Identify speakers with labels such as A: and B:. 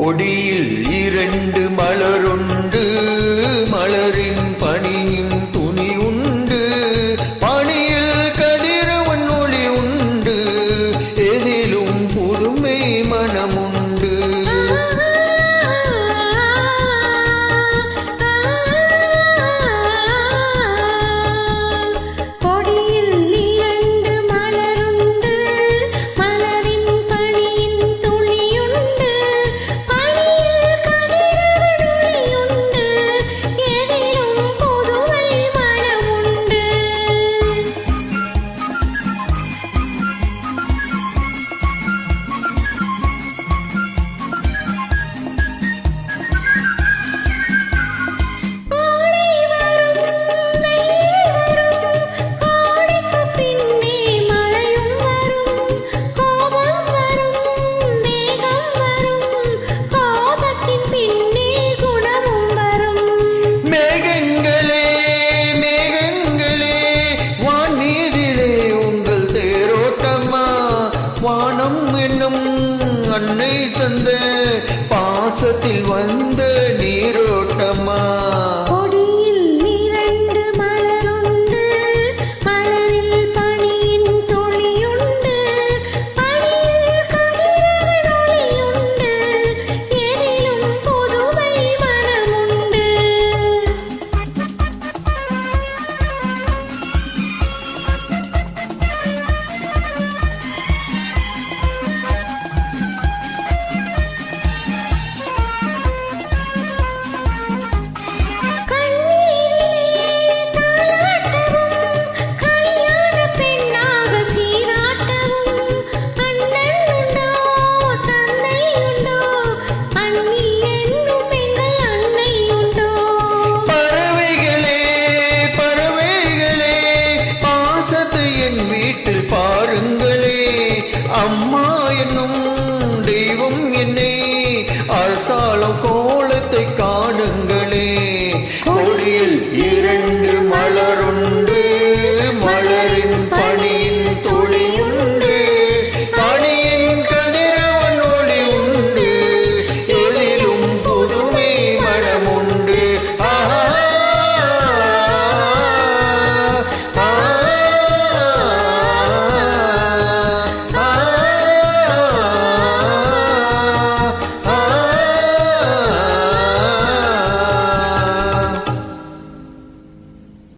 A: கொடியில் இரண்டு மலருண்டு, மலரின் பனியின் துணி உண்டு, பனியில் கதிரவன் ஒளி உண்டு, எதிலும் புதுமை மனமுண்டு. வானம் என்னும் அன்னை தந்த பாசத்தில் வந்த நீரோட்டமா.
B: கொடியில் இரண்டு மலருண்டு, மலரில் பனியின் துளியுண்டு, பனியில் கதிரவன் ஒளியுண்டு, எதிலும் புதுமை மனமுண்டு.
A: பாருங்களே, அம்மா என்னும்